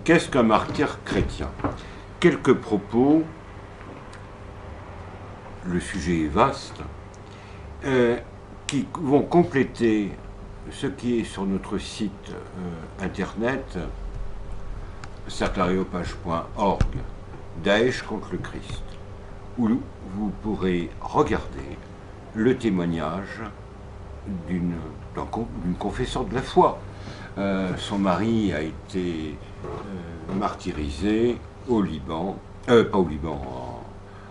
Qu'est-ce qu'un martyr chrétien? Quelques propos, le sujet est vaste, qui vont compléter ce qui est sur notre site internet cerclearéopage.org, Daesh contre le Christ, où vous pourrez regarder le témoignage d'une confesseure de la foi. Son mari a été martyrisé au Liban, pas au Liban,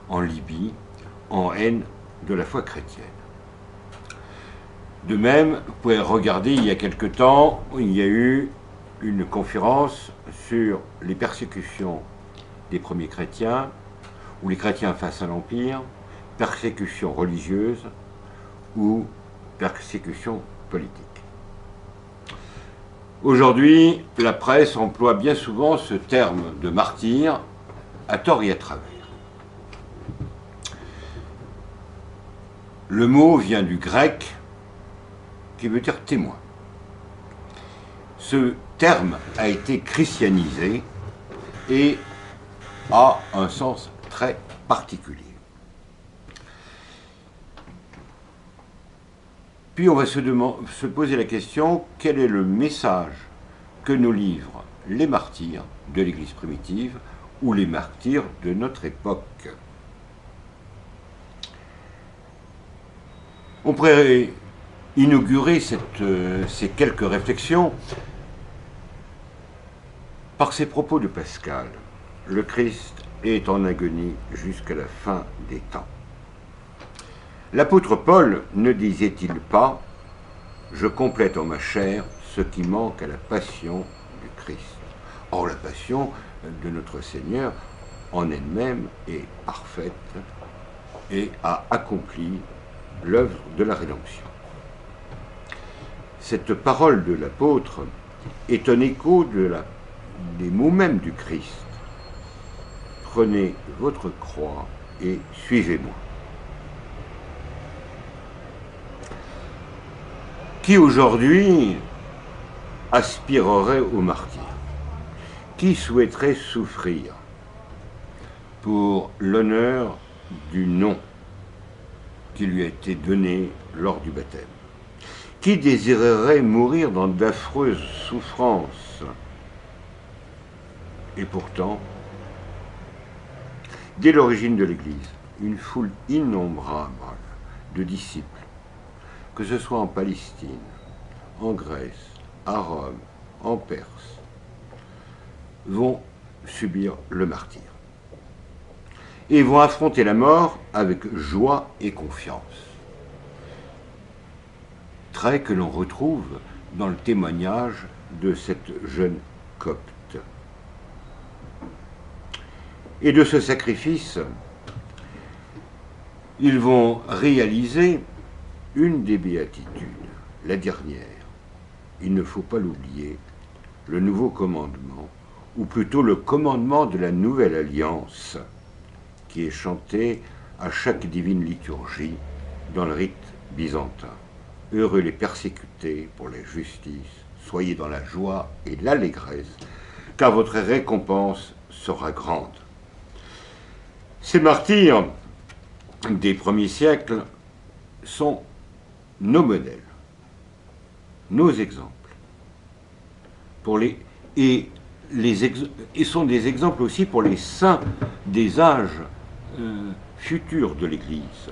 en Libye, en haine de la foi chrétienne. De même, vous pouvez regarder, il y a quelque temps, il y a eu une conférence sur les persécutions des premiers chrétiens, ou les chrétiens face à l'Empire, persécutions religieuses ou persécutions politiques. Aujourd'hui, la presse emploie bien souvent ce terme de martyr à tort et à travers. Le mot vient du grec qui veut dire témoin. Ce terme a été christianisé et a un sens très particulier. Puis on va se poser la question, quel est le message que nous livrent les martyrs de l'Église primitive ou les martyrs de notre époque? On pourrait inaugurer ces quelques réflexions par ces propos de Pascal. Le Christ est en agonie jusqu'à la fin des temps. L'apôtre Paul ne disait-il pas « Je complète en ma chair ce qui manque à la passion du Christ ». Or, la passion de notre Seigneur en elle-même est parfaite et a accompli l'œuvre de la rédemption. Cette parole de l'apôtre est un écho des mots mêmes du Christ. Prenez votre croix et suivez-moi. Qui aujourd'hui aspirerait au martyre? Qui souhaiterait souffrir pour l'honneur du nom qui lui a été donné lors du baptême? Qui désirerait mourir dans d'affreuses souffrances? Et pourtant, dès l'origine de l'Église, une foule innombrable de disciples, que ce soit en Palestine, en Grèce, à Rome, en Perse, vont subir le martyre. Et vont affronter la mort avec joie et confiance. Trait que l'on retrouve dans le témoignage de cette jeune copte. Et de ce sacrifice, ils vont réaliser une des béatitudes, la dernière. Il ne faut pas l'oublier, le nouveau commandement, ou plutôt le commandement de la nouvelle alliance, qui est chanté à chaque divine liturgie dans le rite byzantin. Heureux les persécutés pour la justice, soyez dans la joie et l'allégresse, car votre récompense sera grande. Ces martyrs des premiers siècles sont nos modèles, nos exemples, et sont des exemples aussi pour les saints des âges futurs de l'Église.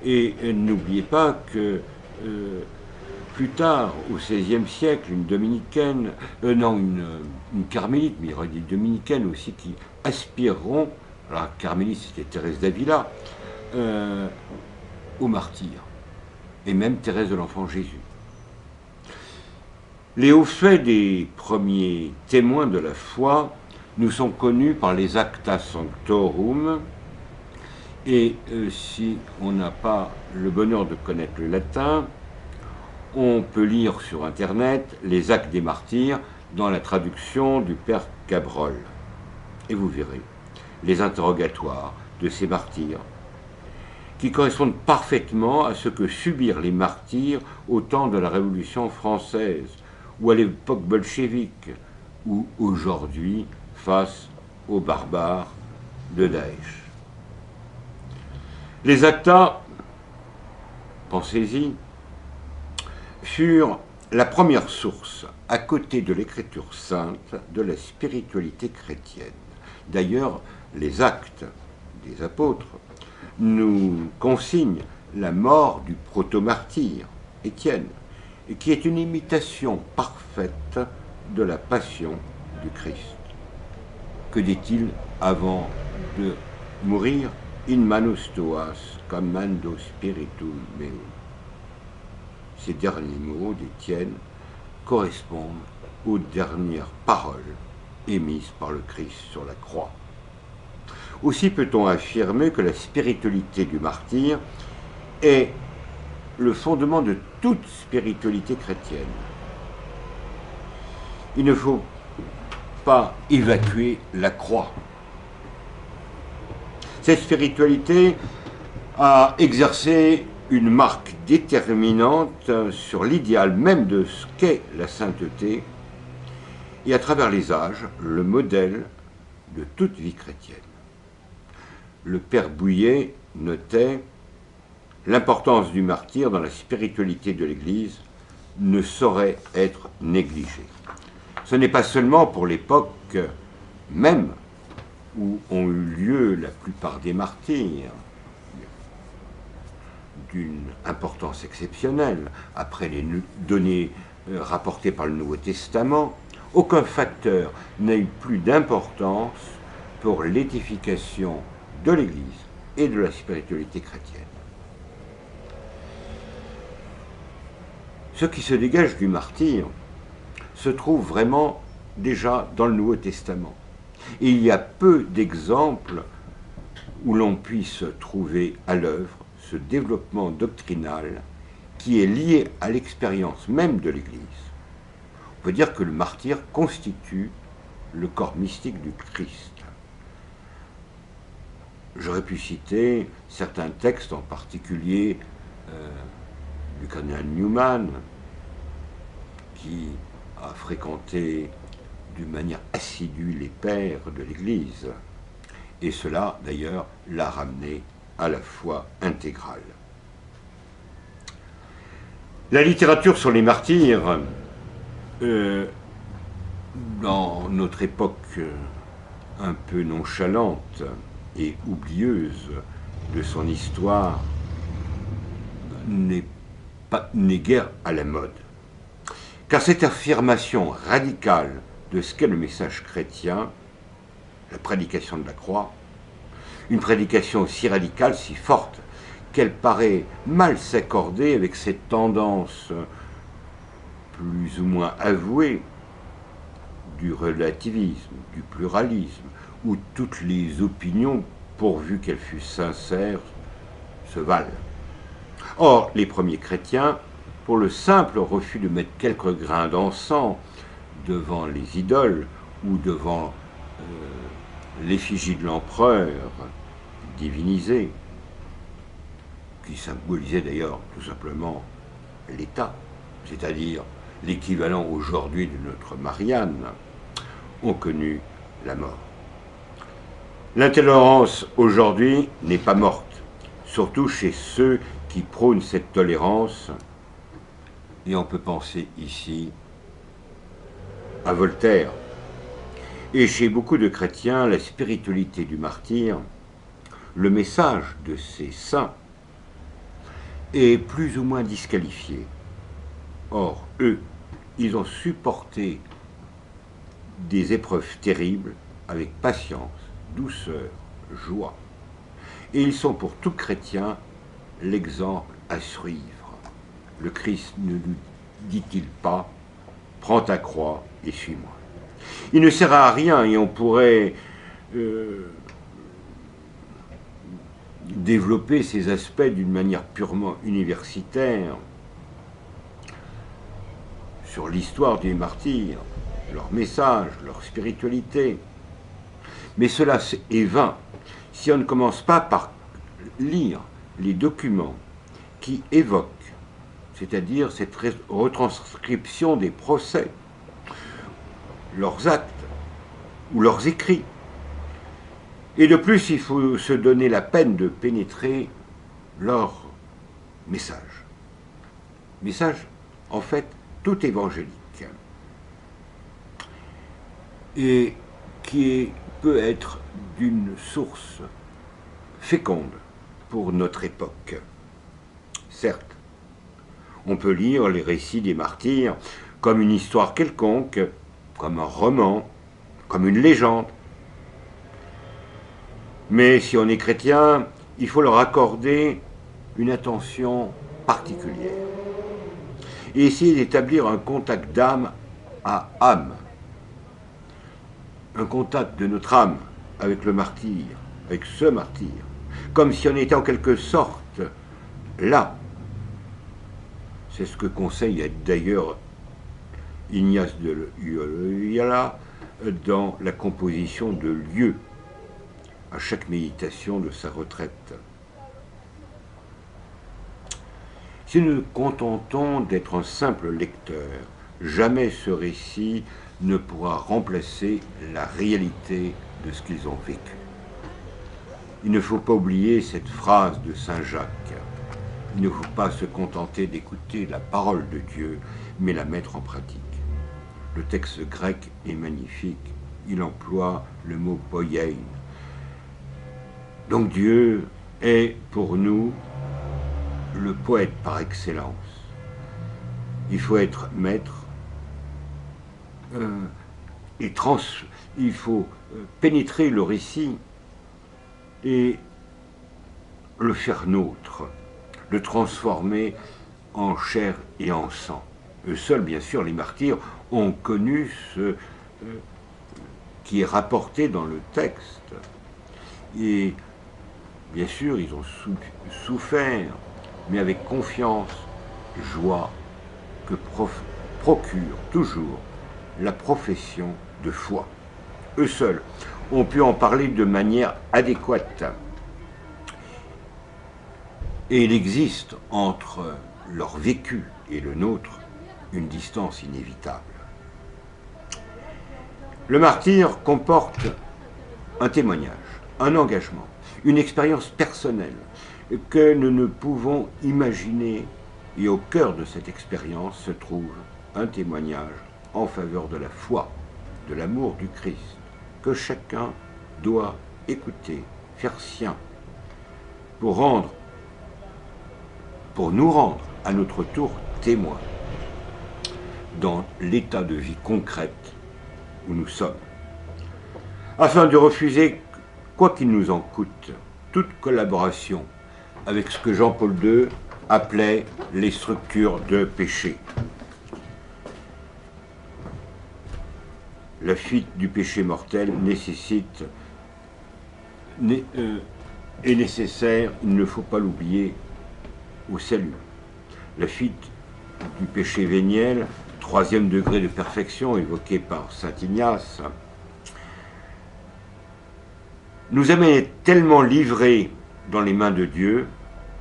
Et n'oubliez pas que plus tard, au XVIe siècle, une dominicaine, une carmélite, mais il y aura des dominicaines aussi qui aspireront, alors la carmélite c'était Thérèse d'Avila, au martyr, et même Thérèse de l'Enfant Jésus. Les hauts faits des premiers témoins de la foi nous sont connus par les Acta Sanctorum, et si on n'a pas le bonheur de connaître le latin, on peut lire sur Internet les Actes des martyrs dans la traduction du père Cabrol. Et vous verrez les interrogatoires de ces martyrs qui correspondent parfaitement à ce que subirent les martyrs au temps de la Révolution française ou à l'époque bolchevique ou aujourd'hui face aux barbares de Daesh. Les actas, pensez-y, furent la première source, à côté de l'écriture sainte, de la spiritualité chrétienne. D'ailleurs, les actes des apôtres nous consignent la mort du proto-martyr, Étienne, qui est une imitation parfaite de la passion du Christ. Que dit-il avant de mourir? In manus tuas commando spiritum meum. Ces derniers mots d'Étienne correspondent aux dernières paroles émises par le Christ sur la croix. Aussi peut-on affirmer que la spiritualité du martyr est le fondement de toute spiritualité chrétienne. Il ne faut pas évacuer la croix. Cette spiritualité a exercé une marque déterminante sur l'idéal même de ce qu'est la sainteté et à travers les âges, le modèle de toute vie chrétienne. Le père Bouillet notait « L'importance du martyr dans la spiritualité de l'Église ne saurait être négligée. » Ce n'est pas seulement pour l'époque même où ont eu lieu la plupart des martyrs, d'une importance exceptionnelle, après les données rapportées par le Nouveau Testament, aucun facteur n'a eu plus d'importance pour l'édification de l'Église et de la spiritualité chrétienne. Ce qui se dégage du martyr se trouve vraiment déjà dans le Nouveau Testament. Et il y a peu d'exemples où l'on puisse trouver à l'œuvre ce développement doctrinal qui est lié à l'expérience même de l'Église. On peut dire que le martyr constitue le corps mystique du Christ. J'aurais pu citer certains textes, en particulier du cardinal Newman, qui a fréquenté d'une manière assidue les pères de l'Église, et cela, d'ailleurs, l'a ramené à la foi intégrale. La littérature sur les martyrs, dans notre époque un peu nonchalante et oublieuse de son histoire, n'est guère à la mode. Car cette affirmation radicale de ce qu'est le message chrétien, la prédication de la croix, une prédication aussi radicale, si forte, qu'elle paraît mal s'accorder avec cette tendance plus ou moins avouée du relativisme, du pluralisme, où toutes les opinions, pourvu qu'elles fussent sincères, se valent. Or, les premiers chrétiens, pour le simple refus de mettre quelques grains d'encens devant les idoles ou devant l'effigie de l'empereur divinisé, qui symbolisait d'ailleurs tout simplement l'État, c'est-à-dire l'équivalent aujourd'hui de notre Marianne, ont connu la mort. L'intolérance aujourd'hui n'est pas morte, surtout chez ceux qui prônent cette tolérance, et on peut penser ici à Voltaire. Et chez beaucoup de chrétiens, la spiritualité du martyr, le message de ces saints, est plus ou moins disqualifié. Or, eux, ils ont supporté des épreuves terribles avec patience, douceur, joie. Et ils sont pour tout chrétien l'exemple à suivre. Le Christ ne nous dit-il pas « Prends ta croix et suis-moi ». Il ne sert à rien et on pourrait développer ces aspects d'une manière purement universitaire sur l'histoire des martyrs, leur message, leur spiritualité. Mais cela est vain si on ne commence pas par lire les documents qui évoquent, c'est-à-dire cette retranscription des procès, leurs actes ou leurs écrits. Et de plus, il faut se donner la peine de pénétrer leur message. Message, en fait, tout évangélique. Et qui peut être d'une source féconde pour notre époque. Certes, on peut lire les récits des martyrs comme une histoire quelconque, comme un roman, comme une légende. Mais si on est chrétien, il faut leur accorder une attention particulière et essayer d'établir un contact d'âme à âme, un contact de notre âme avec le martyr, avec ce martyr, comme si on était en quelque sorte là. C'est ce que conseille d'ailleurs Ignace de Loyola dans la composition de lieux à chaque méditation de sa retraite. Si nous nous contentons d'être un simple lecteur, jamais ce récit ne pourra remplacer la réalité de ce qu'ils ont vécu. Il ne faut pas oublier cette phrase de Saint Jacques. Il ne faut pas se contenter d'écouter la parole de Dieu, mais la mettre en pratique. Le texte grec est magnifique. Il emploie le mot poiein. Donc Dieu est pour nous le poète par excellence. Il faut être maître il faut pénétrer le récit et le faire nôtre, le transformer en chair et en sang. Eux seuls, bien sûr, les martyrs, ont connu ce qui est rapporté dans le texte. Et bien sûr, ils ont souffert, mais avec confiance, joie, que procure toujours la profession de foi. Eux seuls ont pu en parler de manière adéquate. Et il existe entre leur vécu et le nôtre une distance inévitable. Le martyr comporte un témoignage, un engagement, une expérience personnelle que nous ne pouvons imaginer, et au cœur de cette expérience se trouve un témoignage en faveur de la foi, de l'amour du Christ, que chacun doit écouter, faire sien, pour nous rendre à notre tour témoins dans l'état de vie concrète où nous sommes, afin de refuser, quoi qu'il nous en coûte, toute collaboration avec ce que Jean-Paul II appelait les structures de péché. La fuite du péché mortel est nécessaire, il ne faut pas l'oublier, au salut. La fuite du péché véniel, 3e degré de perfection évoqué par saint Ignace, nous amène tellement livrés dans les mains de Dieu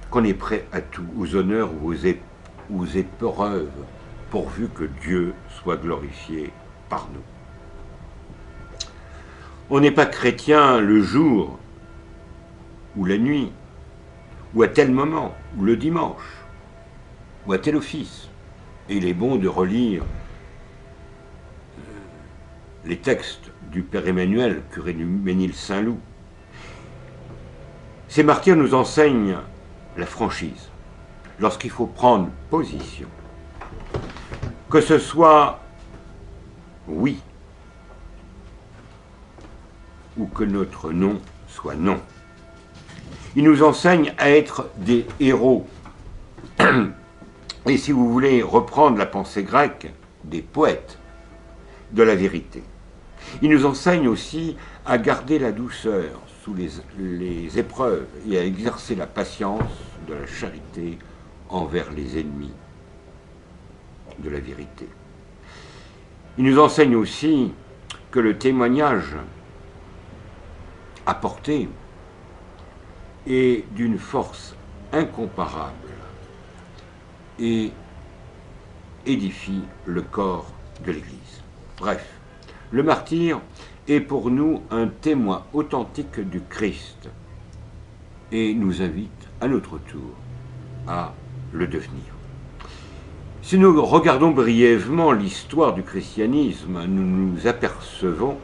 qu'on est prêt à tout, aux honneurs ou aux épreuves, pourvu que Dieu soit glorifié par nous. On n'est pas chrétien le jour ou la nuit, ou à tel moment, ou le dimanche, ou à tel office. Et il est bon de relire les textes du Père Emmanuel, curé du Ménil-Saint-Loup. Ces martyrs nous enseignent la franchise, lorsqu'il faut prendre position. Que ce soit oui, ou que notre non soit non. Il nous enseigne à être des héros. Et si vous voulez reprendre la pensée grecque, des poètes de la vérité. Il nous enseigne aussi à garder la douceur sous les épreuves et à exercer la patience de la charité envers les ennemis de la vérité. Il nous enseigne aussi que le témoignage apporté est d'une force incomparable et édifie le corps de l'Église. Bref, Le martyr est pour nous un témoin authentique du Christ et nous invite à notre tour à le devenir. Si nous regardons brièvement l'histoire du christianisme, nous nous apercevons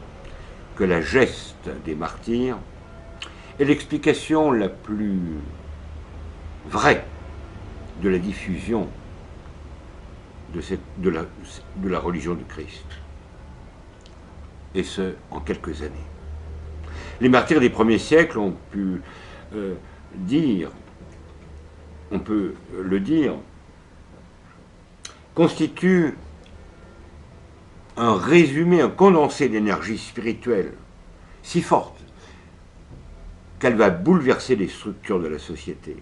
que la geste des martyrs est l'explication la plus vraie de la diffusion de la religion du Christ, et ce, en quelques années. Les martyrs des premiers siècles ont pu dire, on peut le dire, constituent un résumé, un condensé d'énergie spirituelle si forte qu'elle va bouleverser les structures de la société,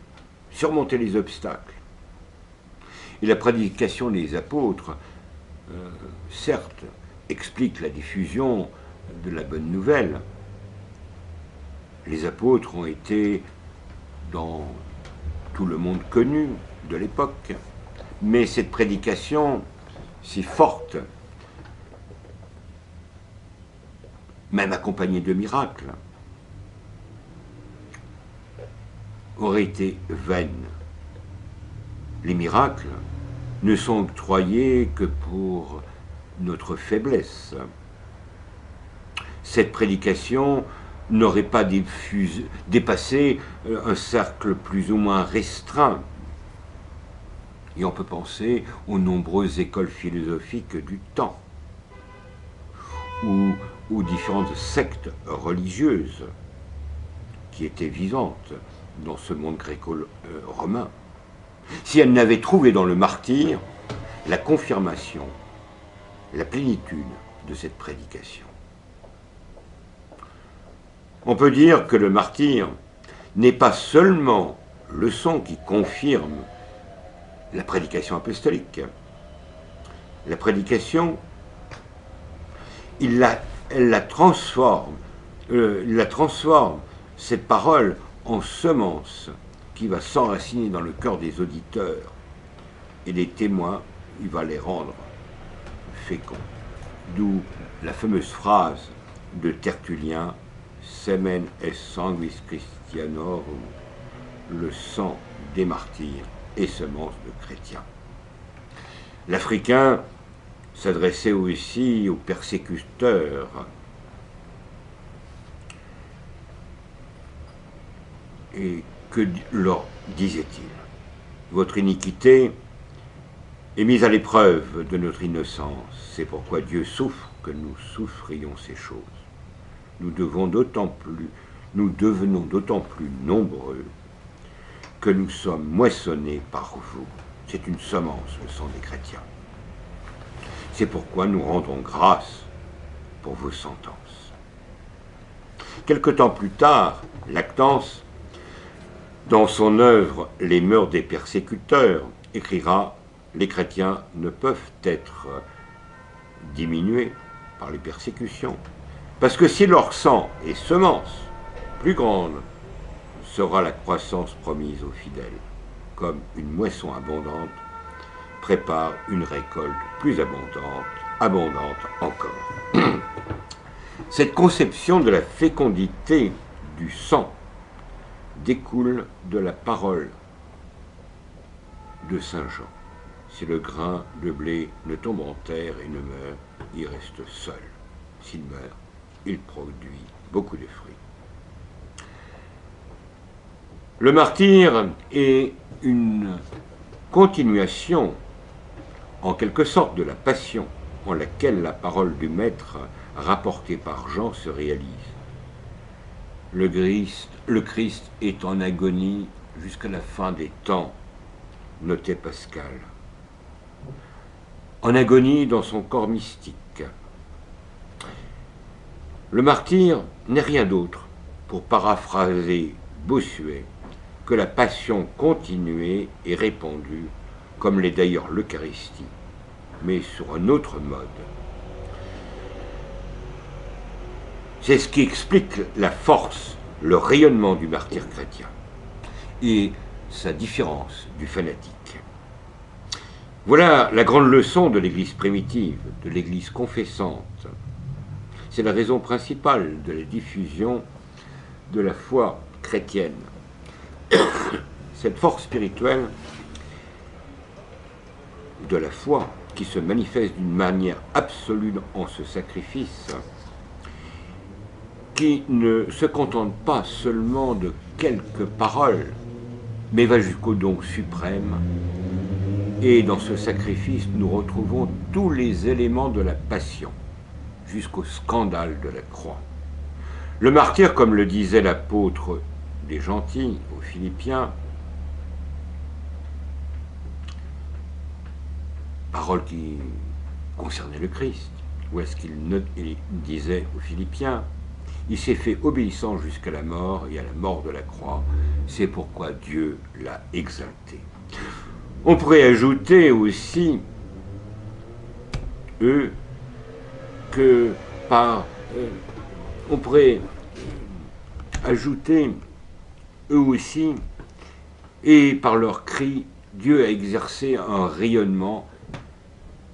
surmonter les obstacles. Et la prédication des apôtres, certes, explique la diffusion de la bonne nouvelle. Les apôtres ont été dans tout le monde connu de l'époque, mais cette prédication si forte, même accompagnée de miracles, aurait été vaine. Les miracles ne sont octroyés que pour notre faiblesse. Cette prédication n'aurait pas dépassé un cercle plus ou moins restreint. Et on peut penser aux nombreuses écoles philosophiques du temps, ou aux différentes sectes religieuses qui étaient vivantes dans ce monde gréco-romain, si elles n'avaient trouvé dans le martyr la confirmation, la plénitude de cette prédication. On peut dire que le martyr n'est pas seulement le son qui confirme la prédication apostolique. La prédication, elle la transforme, cette parole, en semence qui va s'enraciner dans le cœur des auditeurs, et les témoins, il va les rendre féconds. D'où la fameuse phrase de Tertullien, Semen est sanguis Christianorum, le sang des martyrs et semence de chrétiens. L'Africain s'adressait aussi aux persécuteurs. Et que leur disait-il? Votre iniquité est mise à l'épreuve de notre innocence. C'est pourquoi Dieu souffre que nous souffrions ces choses. Nous devenons d'autant plus nombreux que nous sommes moissonnés par vous. C'est une semence, le sang des chrétiens. C'est pourquoi nous rendons grâce pour vos sentences. Quelque temps plus tard, Lactance, dans son œuvre « Les mœurs des persécuteurs », écrira « Les chrétiens ne peuvent être diminués par les persécutions, parce que si leur sang est semence plus grande, sera la croissance promise aux fidèles, comme une moisson abondante prépare une récolte plus abondante encore. » Cette conception de la fécondité du sang découle de la parole de Saint Jean. Si le grain de blé ne tombe en terre et ne meurt, il reste seul. S'il meurt, il produit beaucoup de fruits. Le martyr est une continuation, en quelque sorte, de la passion en laquelle la parole du Maître rapportée par Jean se réalise. Le Christ est en agonie jusqu'à la fin des temps, notait Pascal. En agonie dans son corps mystique. Le martyr n'est rien d'autre, pour paraphraser Bossuet, que la passion continuée et répandue, comme l'est d'ailleurs l'Eucharistie, mais sur un autre mode. C'est ce qui explique la force, le rayonnement du martyr chrétien et sa différence du fanatique. Voilà la grande leçon de l'Église primitive, de l'Église confessante. C'est la raison principale de la diffusion de la foi chrétienne. Cette force spirituelle de la foi qui se manifeste d'une manière absolue en ce sacrifice, qui ne se contente pas seulement de quelques paroles, mais va jusqu'au don suprême. Et dans ce sacrifice, nous retrouvons tous les éléments de la passion, jusqu'au scandale de la croix. Le martyr, comme le disait l'apôtre des gentils aux Philippiens, parole qui concernait le Christ, où est-ce qu'il disait aux Philippiens, il s'est fait obéissant jusqu'à la mort et à la mort de la croix, c'est pourquoi Dieu l'a exalté. On pourrait ajouter aussi, on pourrait ajouter, eux aussi, et par leurs cris, Dieu a exercé un rayonnement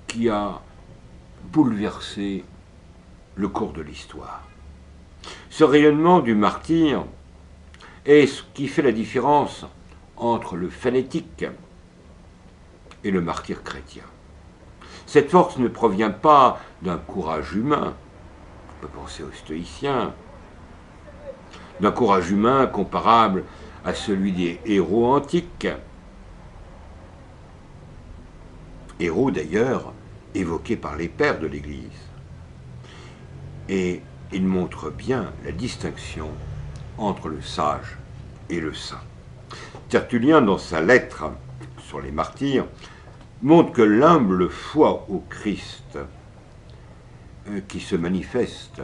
qui a bouleversé le cours de l'histoire. Ce rayonnement du martyr est ce qui fait la différence entre le fanatique et le martyr chrétien. Cette force ne provient pas d'un courage humain, on peut penser aux stoïciens, d'un courage humain comparable à celui des héros antiques. Héros d'ailleurs évoqués par les pères de l'Église. Et il montre bien la distinction entre le sage et le saint. Tertullien, dans sa lettre sur les martyrs, montre que l'humble foi au Christ qui se manifeste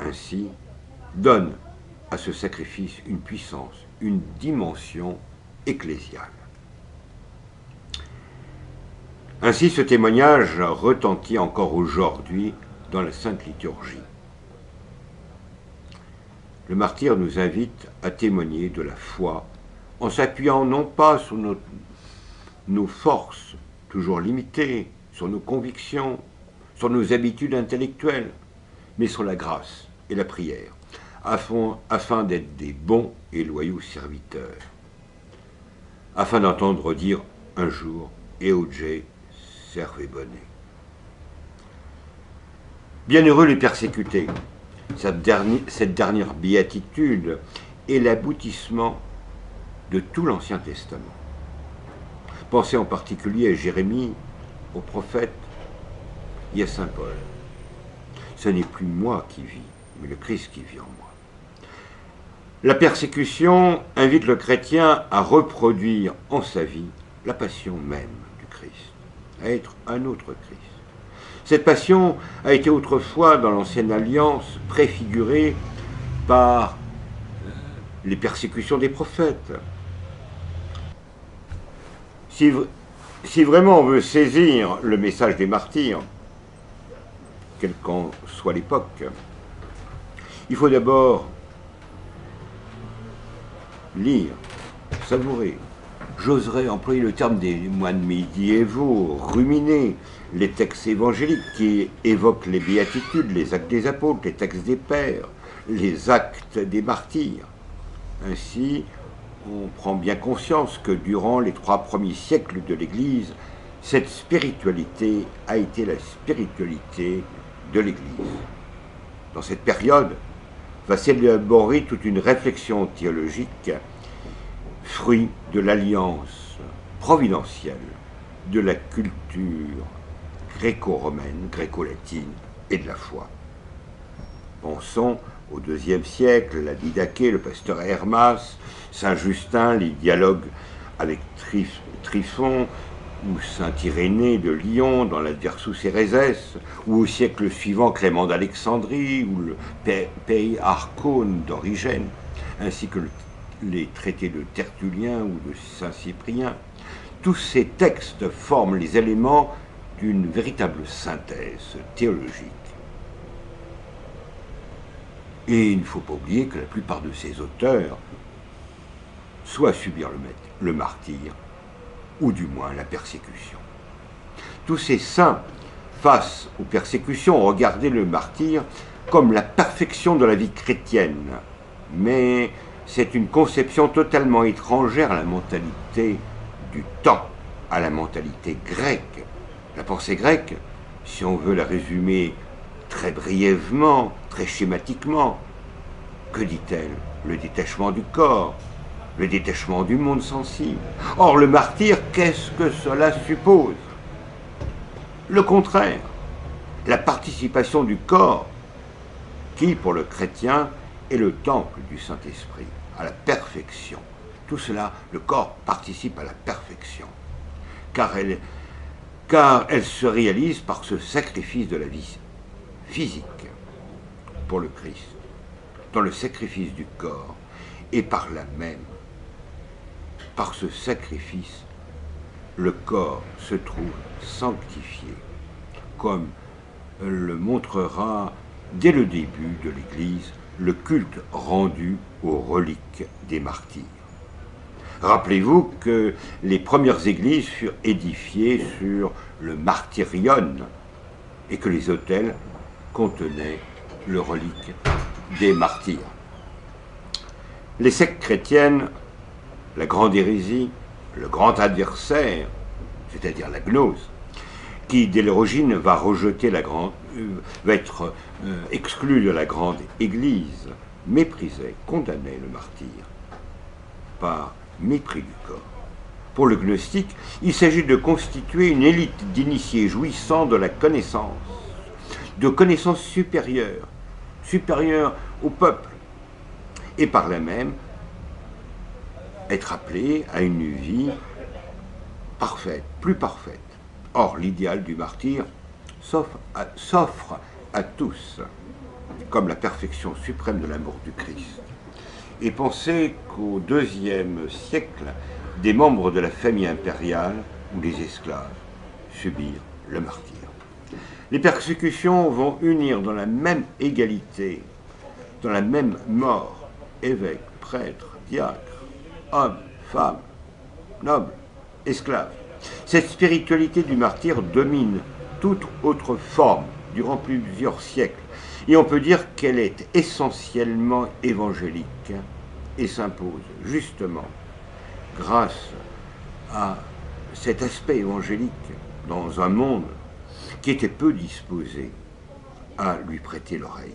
ainsi donne à ce sacrifice une puissance, une dimension ecclésiale. Ainsi, ce témoignage retentit encore aujourd'hui dans la Sainte Liturgie. Le martyr nous invite à témoigner de la foi en s'appuyant non pas sur nos forces, toujours limitées, sur nos convictions, sur nos habitudes intellectuelles, mais sur la grâce et la prière, afin d'être des bons et loyaux serviteurs, afin d'entendre dire un jour « Euge serve bonnet ». Bienheureux les persécutés, cette dernière béatitude est l'aboutissement de tout l'Ancien Testament. Pensez en particulier à Jérémie, au prophète, et à Saint Paul. Ce n'est plus moi qui vis, mais le Christ qui vit en moi. La persécution invite le chrétien à reproduire en sa vie la passion même du Christ, à être un autre Christ. Cette passion a été autrefois dans l'Ancienne Alliance préfigurée par les persécutions des prophètes. Si vraiment on veut saisir le message des martyrs, quelle qu'en soit l'époque, il faut d'abord lire, savourer. J'oserais employer le terme des moines médiévaux, ruminer les textes évangéliques qui évoquent les béatitudes, les actes des apôtres, les textes des pères, les actes des martyrs. Ainsi, on prend bien conscience que durant les 3 premiers siècles de l'Église, cette spiritualité a été la spiritualité de l'Église. Dans cette période, va s'élaborer toute une réflexion théologique, fruit de l'alliance providentielle de la culture gréco-romaine, gréco-latine et de la foi. Pensons au IIe siècle, la Didaché, le pasteur Hermas, Saint Justin, les dialogues avec Tryphon, ou Saint Irénée de Lyon dans l'Adversus Héréses, ou au siècle suivant Clément d'Alexandrie, ou le Pei Archone d'Origène, ainsi que les traités de Tertullien ou de Saint Cyprien. Tous ces textes forment les éléments d'une véritable synthèse théologique. Et il ne faut pas oublier que la plupart de ces auteurs soit subirent le martyre, ou du moins la persécution. Tous ces saints face aux persécutions, on regardait le martyr comme la perfection de la vie chrétienne. Mais c'est une conception totalement étrangère à la mentalité du temps, à la mentalité grecque. La pensée grecque, si on veut la résumer très brièvement, très schématiquement, que dit-elle? Le détachement du corps, le détachement du monde sensible. Or, le martyr, qu'est-ce que cela suppose? Le contraire, la participation du corps, qui, pour le chrétien, est le temple du Saint-Esprit, à la perfection. Tout cela, le corps participe à la perfection, car elle se réalise par ce sacrifice de la vie physique pour le Christ, dans le sacrifice du corps, et par là même, par ce sacrifice, le corps se trouve sanctifié, comme le montrera dès le début de l'Église le culte rendu aux reliques des martyrs. Rappelez-vous que les premières églises furent édifiées sur le martyrion et que les autels contenaient le relique des martyrs. Les sectes chrétiennes, la grande hérésie, le grand adversaire, c'est-à-dire la gnose, qui dès l'origine va être exclu de la grande église, méprisait, condamnait le martyr par mépris du corps. Pour le gnostique, il s'agit de constituer une élite d'initiés jouissant de la connaissance, de connaissances supérieures au peuple, et par là même être appelé à une vie parfaite, plus parfaite. Or, l'idéal du martyr s'offre à tous, comme la perfection suprême de l'amour du Christ. Et pensez qu'au IIe siècle, des membres de la famille impériale ou des esclaves subirent le martyre. Les persécutions vont unir dans la même égalité, dans la même mort, évêques, prêtres, diacres, hommes, femmes, nobles, esclaves. Cette spiritualité du martyr domine toute autre forme durant plusieurs siècles. Et on peut dire qu'elle est essentiellement évangélique et s'impose justement grâce à cet aspect évangélique dans un monde qui était peu disposé à lui prêter l'oreille.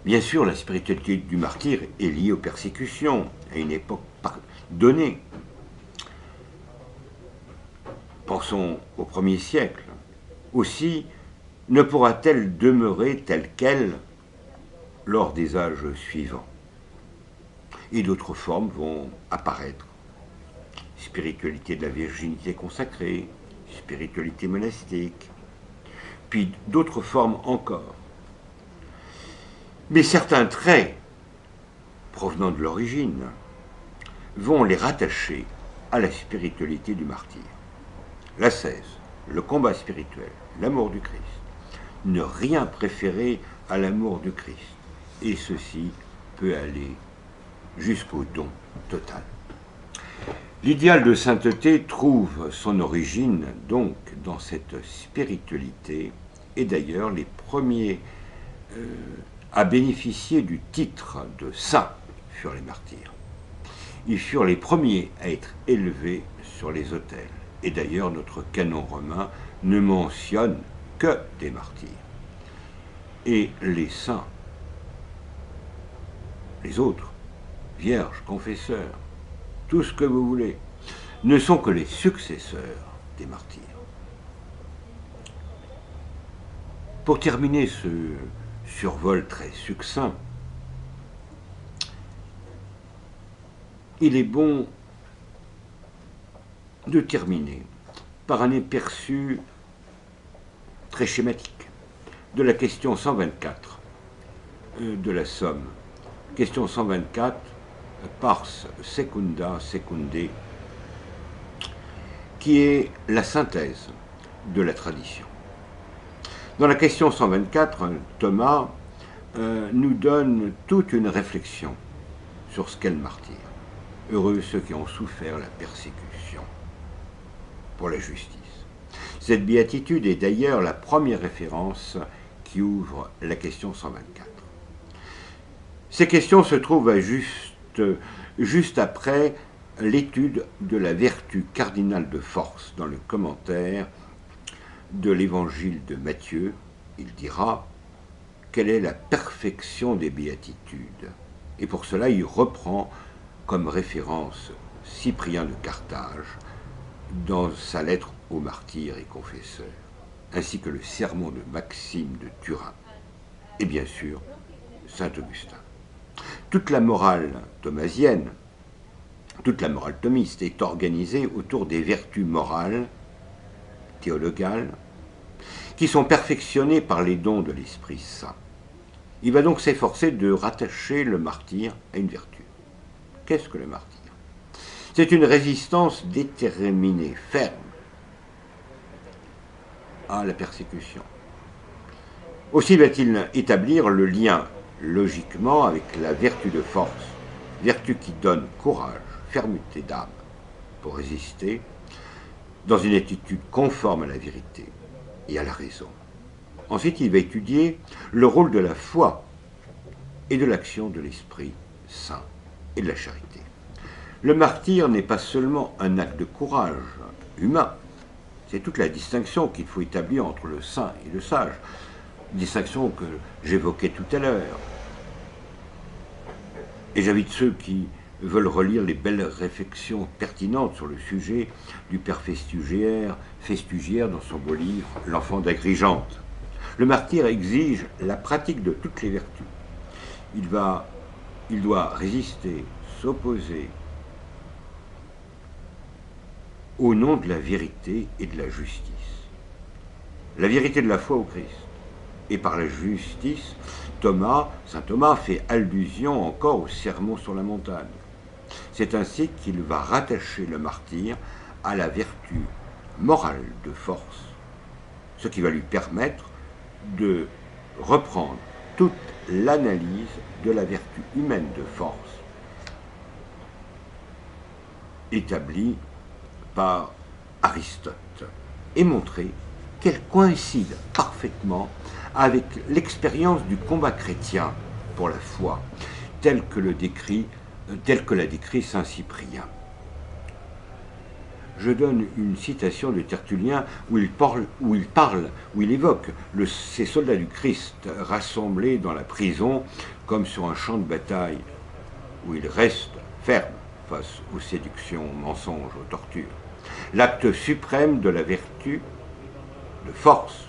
Bien sûr, la spiritualité du martyr est liée aux persécutions à une époque donnée. Pensons au 1er siècle. Aussi, ne pourra-t-elle demeurer telle qu'elle lors des âges suivants? Et d'autres formes vont apparaître. Spiritualité de la virginité consacrée, spiritualité monastique, puis d'autres formes encore. Mais certains traits, provenant de l'origine, vont les rattacher à la spiritualité du martyr. L'ascèse, le combat spirituel, l'amour du Christ, ne rien préférer à l'amour du Christ. Et ceci peut aller jusqu'au don total. L'idéal de sainteté trouve son origine donc dans cette spiritualité, et d'ailleurs les premiers à bénéficier du titre de saint furent les martyrs. Ils furent les premiers à être élevés sur les autels. Et d'ailleurs, notre canon romain ne mentionne que des martyrs. Et les saints, les autres, vierges, confesseurs, tout ce que vous voulez, ne sont que les successeurs des martyrs. Pour terminer ce survol très succinct, il est bon de terminer par un aperçu très schématique de la question 124 de la Somme. Question 124, pars secunda secunde, qui est la synthèse de la tradition. Dans la question 124, Thomas nous donne toute une réflexion sur ce qu'est le martyr. Heureux ceux qui ont souffert la persécution. pour la justice. Cette béatitude est d'ailleurs la première référence qui ouvre la question 124. Ces questions se trouvent juste après l'étude de la vertu cardinale de force dans le commentaire de l'évangile de Matthieu. Il dira quelle est la perfection des béatitudes. Et pour cela, il reprend comme référence Cyprien de Carthage dans sa lettre aux martyrs et confesseurs, ainsi que le sermon de Maxime de Turin, et bien sûr saint Augustin. Toute la morale thomasienne, toute la morale thomiste est organisée autour des vertus morales, théologales, qui sont perfectionnées par les dons de l'Esprit Saint. Il va donc s'efforcer de rattacher le martyr à une vertu. Qu'est-ce que le martyr? C'est une résistance déterminée, ferme, à la persécution. Aussi va-t-il établir le lien logiquement avec la vertu de force, vertu qui donne courage, fermeté d'âme pour résister dans une attitude conforme à la vérité et à la raison. Ensuite, il va étudier le rôle de la foi et de l'action de l'Esprit Saint et de la charité. Le martyr n'est pas seulement un acte de courage humain, c'est toute la distinction qu'il faut établir entre le saint et le sage, distinction que j'évoquais tout à l'heure. Et j'invite ceux qui veulent relire les belles réflexions pertinentes sur le sujet du père Festugière dans son beau livre « L'enfant d'Agrigente ». Le martyr exige la pratique de toutes les vertus. Il doit résister, s'opposer au nom de la vérité et de la justice. La vérité de la foi au Christ. Et par la justice, saint Thomas fait allusion encore au sermon sur la montagne. C'est ainsi qu'il va rattacher le martyr à la vertu morale de force, ce qui va lui permettre de reprendre toute l'analyse de la vertu humaine de force établie par Aristote et montrer qu'elle coïncide parfaitement avec l'expérience du combat chrétien pour la foi, tel que l'a décrit saint Cyprien. Je donne une citation de Tertullien où il évoque ces soldats du Christ rassemblés dans la prison comme sur un champ de bataille où ils restent fermes face aux séductions, aux mensonges, aux tortures. L'acte suprême de la vertu de force,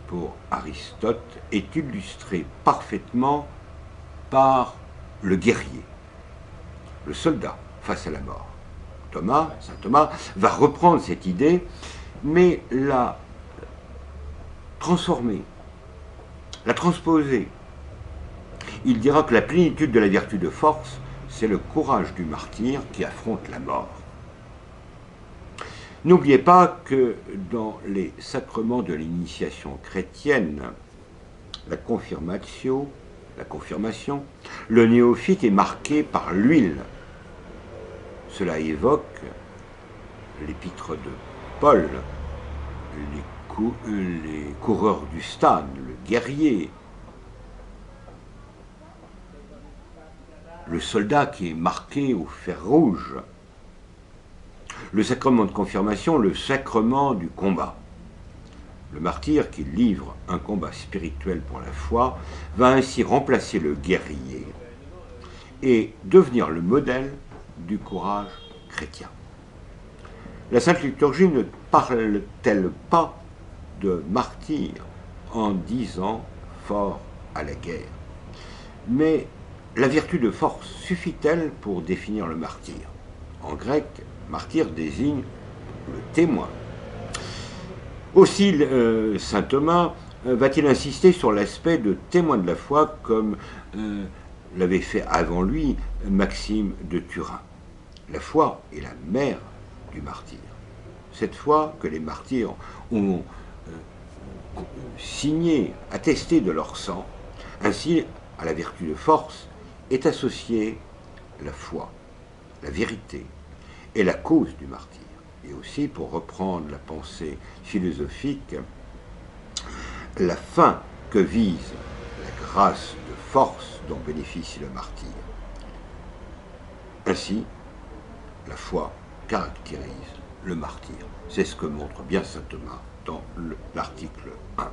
pour Aristote, est illustré parfaitement par le guerrier, le soldat face à la mort. Saint Thomas, va reprendre cette idée, mais la transformer, la transposer. Il dira que la plénitude de la vertu de force, c'est le courage du martyr qui affronte la mort. N'oubliez pas que dans les sacrements de l'initiation chrétienne, la confirmation, le néophyte est marqué par l'huile. Cela évoque l'épître de Paul, les coureurs du stade, le guerrier, le soldat qui est marqué au fer rouge, le sacrement de confirmation, le sacrement du combat. Le martyr qui livre un combat spirituel pour la foi va ainsi remplacer le guerrier et devenir le modèle du courage chrétien. La Sainte Liturgie ne parle-t-elle pas de martyr en disant fort à la guerre? Mais la vertu de force suffit-elle pour définir le martyr? En grec, martyr désigne le témoin. Aussi, saint Thomas va-t-il insister sur l'aspect de témoin de la foi comme l'avait fait avant lui Maxime de Turin. La foi est la mère du martyr. Cette foi que les martyrs ont signée, attestée de leur sang, ainsi à la vertu de force, est associée la foi, la vérité et la cause du martyr. et aussi, pour reprendre la pensée philosophique, la fin que vise la grâce de force dont bénéficie le martyr. Ainsi, la foi caractérise le martyr. C'est ce que montre bien saint Thomas dans l'article 1.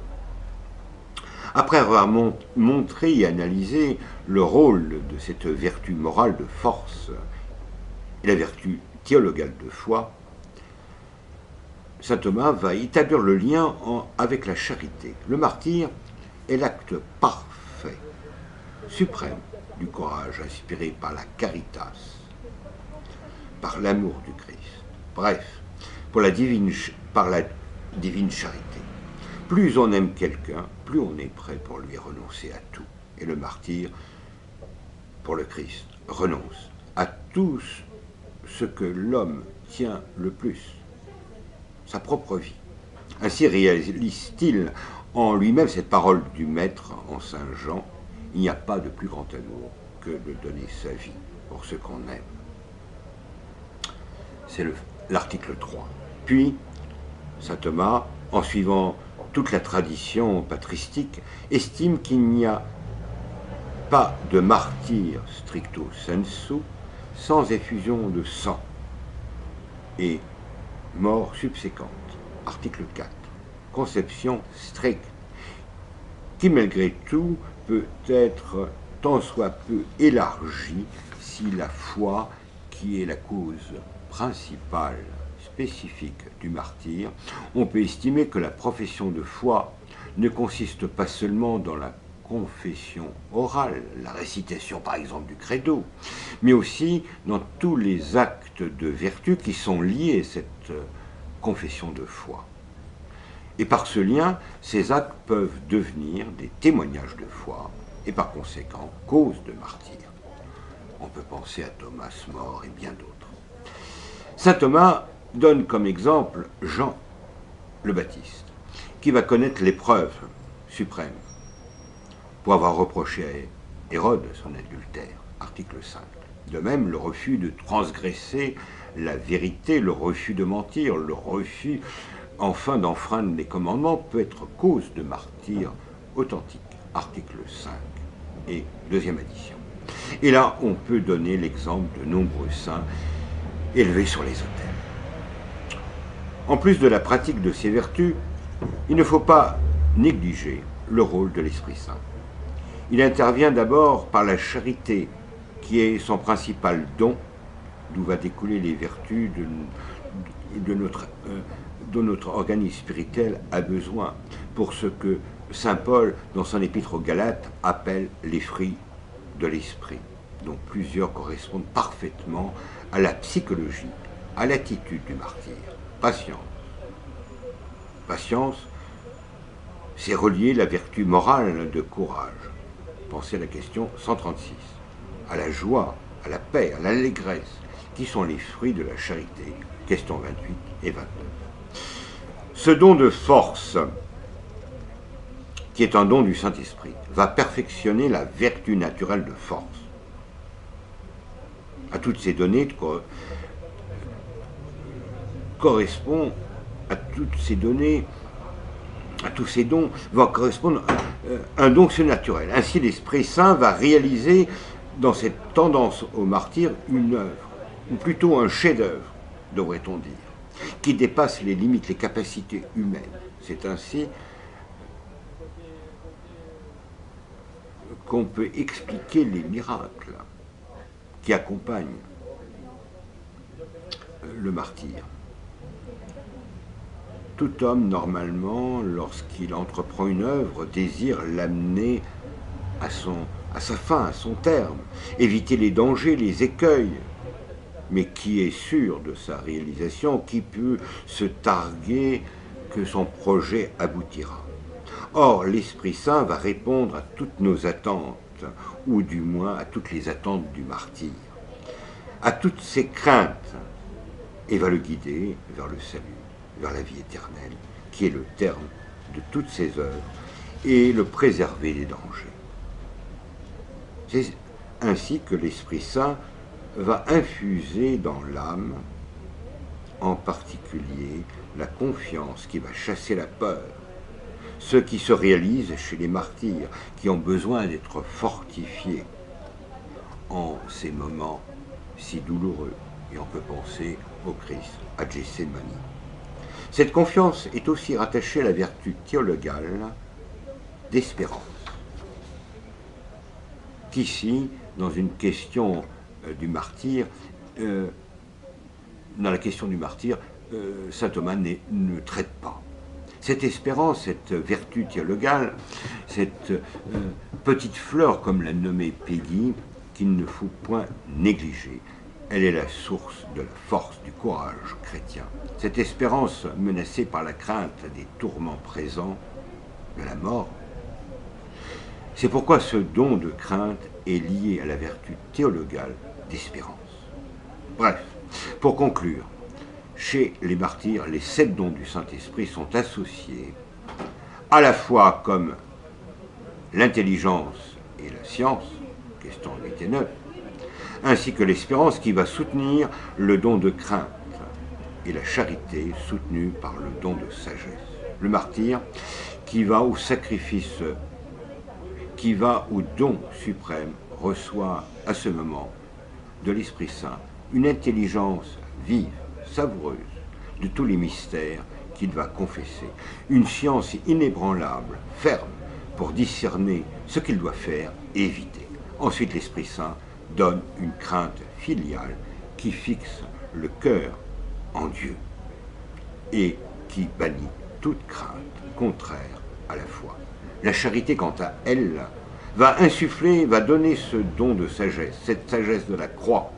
Après avoir montré et analysé le rôle de cette vertu morale de force et la vertu théologale de foi, saint Thomas va établir le lien avec la charité. Le martyr est l'acte parfait, suprême du courage inspiré par la caritas, par l'amour du Christ. Bref, par la divine charité. Plus on aime quelqu'un, plus on est prêt pour lui renoncer à tout. Et le martyr, pour le Christ, renonce à tout ce que l'homme tient le plus, sa propre vie. Ainsi réalise-t-il en lui-même cette parole du Maître en Saint Jean: il n'y a pas de plus grand amour que de donner sa vie pour ce qu'on aime. C'est l'article 3. Puis, saint Thomas, en suivant toute la tradition patristique, estime qu'il n'y a pas de martyr stricto sensu sans effusion de sang et mort subséquente. Article 4. Conception stricte, qui malgré tout peut être tant soit peu élargie si la foi, qui est la cause principale spécifique du martyr, on peut estimer que la profession de foi ne consiste pas seulement dans la confession orale, la récitation par exemple du credo, mais aussi dans tous les actes de vertu qui sont liés à cette confession de foi. Et par ce lien, ces actes peuvent devenir des témoignages de foi et par conséquent cause de martyr. On peut penser à Thomas More et bien d'autres. Saint Thomas donne comme exemple Jean le Baptiste, qui va connaître l'épreuve suprême pour avoir reproché à Hérode son adultère, article 5. De même, le refus de transgresser la vérité, le refus de mentir, le refus enfin d'enfreindre les commandements peut être cause de martyr authentique, article 5 et deuxième addition. Et là, on peut donner l'exemple de nombreux saints élevés sur les autels. En plus de la pratique de ces vertus, il ne faut pas négliger le rôle de l'Esprit Saint. Il intervient d'abord par la charité, qui est son principal don, d'où va découler les vertus dont notre organisme spirituel a besoin, pour ce que saint Paul, dans son épître aux Galates, appelle les fruits de l'esprit, dont plusieurs correspondent parfaitement à la psychologie, à l'attitude du martyr. Patience. Patience, c'est relier la vertu morale de courage. Pensez à la question 136. À la joie, à la paix, à l'allégresse, qui sont les fruits de la charité. Questions 28 et 29. Ce don de force, qui est un don du Saint-Esprit, va perfectionner la vertu naturelle de force. À toutes ces données correspond à toutes ces données, à tous ces dons, va correspondre un don surnaturel. Ainsi, l'Esprit Saint va réaliser dans cette tendance au martyr une œuvre, ou plutôt un chef-d'œuvre, devrait-on dire, qui dépasse les limites, les capacités humaines. C'est ainsi qu'on peut expliquer les miracles qui accompagnent le martyr. Tout homme, normalement, lorsqu'il entreprend une œuvre, désire l'amener à sa fin, à son terme, éviter les dangers, les écueils. Mais qui est sûr de sa réalisation, qui peut se targuer que son projet aboutira? Or, l'Esprit Saint va répondre à toutes nos attentes, ou du moins à toutes les attentes du martyr, à toutes ses craintes, et va le guider vers le salut, vers la vie éternelle, qui est le terme de toutes ses œuvres, et le préserver des dangers. C'est ainsi que l'Esprit Saint va infuser dans l'âme en particulier la confiance qui va chasser la peur, ce qui se réalise chez les martyrs qui ont besoin d'être fortifiés en ces moments si douloureux. Et on peut penser au Christ à Gethsémani. Cette confiance est aussi rattachée à la vertu théologale d'espérance, qu'ici, dans une question du martyr, dans la question du martyr, saint Thomas ne traite pas. Cette espérance, cette vertu théologale, cette petite fleur, comme l'a nommée Peggy, qu'il ne faut point négliger, elle est la source de la force du courage chrétien. Cette espérance menacée par la crainte des tourments présents, de la mort, c'est pourquoi ce don de crainte est lié à la vertu théologale d'espérance. Bref, pour conclure, chez les martyrs, les 7 dons du Saint-Esprit sont associés à la fois comme l'intelligence et la science, question 8 et 9, ainsi que l'espérance qui va soutenir le don de crainte et la charité soutenue par le don de sagesse. Le martyr qui va au sacrifice, qui va au don suprême, reçoit à ce moment de l'Esprit Saint une intelligence vive, savoureuse de tous les mystères qu'il va confesser, une science inébranlable, ferme, pour discerner ce qu'il doit faire et éviter. Ensuite, l'Esprit Saint donne une crainte filiale qui fixe le cœur en Dieu et qui bannit toute crainte contraire à la foi. La charité, quant à elle, va insuffler, va donner ce don de sagesse, cette sagesse de la croix,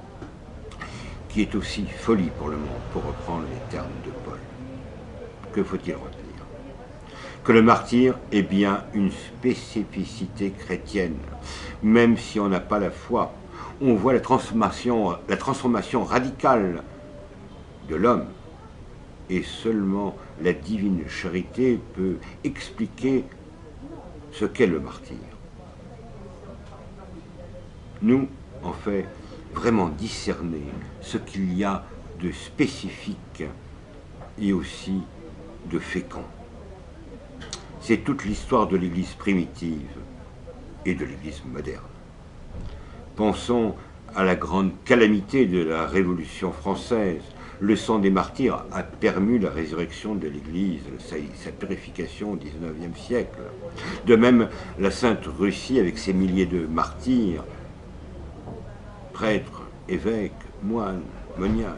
qui est aussi folie pour le monde, pour reprendre les termes de Paul. Que faut-il retenir? Que le martyr est bien une spécificité chrétienne, même si on n'a pas la foi. On voit la transformation radicale de l'homme, et seulement la divine charité peut expliquer ce qu'est le martyr. Nous, en fait, vraiment discerner ce qu'il y a de spécifique et aussi de fécond. C'est toute l'histoire de l'Église primitive et de l'Église moderne. Pensons à la grande calamité de la Révolution française. Le sang des martyrs a permis la résurrection de l'Église, sa purification au XIXe siècle. De même, la Sainte Russie, avec ses milliers de martyrs, prêtres, évêques, moines, moniales,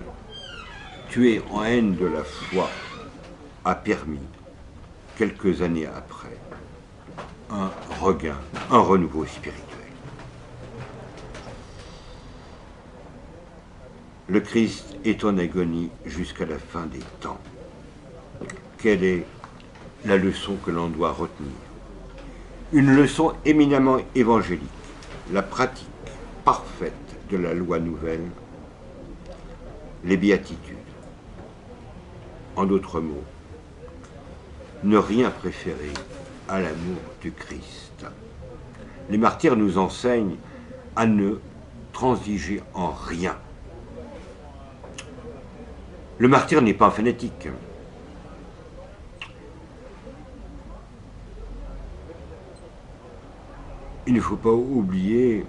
tués en haine de la foi, a permis, quelques années après, un regain, un renouveau spirituel. Le Christ est en agonie jusqu'à la fin des temps. Quelle est la leçon que l'on doit retenir? Une leçon éminemment évangélique, la pratique parfaite de la loi nouvelle, les béatitudes. En d'autres mots, ne rien préférer à l'amour du Christ. Les martyrs nous enseignent à ne transiger en rien. Le martyr n'est pas un fanatique. Il ne faut pas oublier,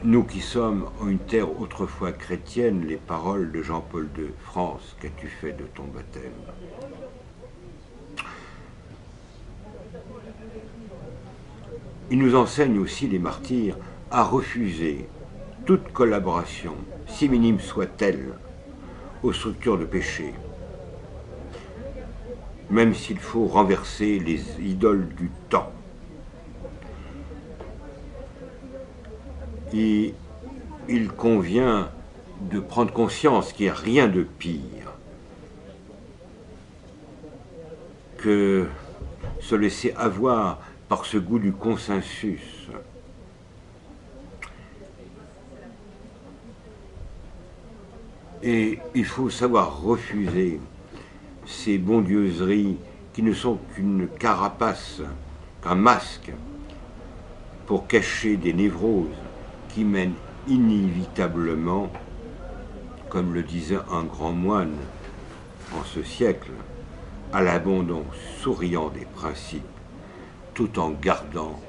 nous qui sommes en une terre autrefois chrétienne, les paroles de Jean-Paul II. France, qu'as-tu fait de ton baptême? Il nous enseigne aussi, les martyrs, à refuser toute collaboration, si minime soit-elle, aux structures de péché, même s'il faut renverser les idoles du temps. Et il convient de prendre conscience qu'il n'y a rien de pire que se laisser avoir par ce goût du consensus. Et il faut savoir refuser ces bondieuseries qui ne sont qu'une carapace, qu'un masque pour cacher des névroses qui mènent inévitablement, comme le disait un grand moine, en ce siècle, à l'abandon souriant des principes, tout en gardant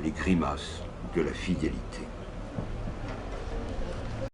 les grimaces de la fidélité.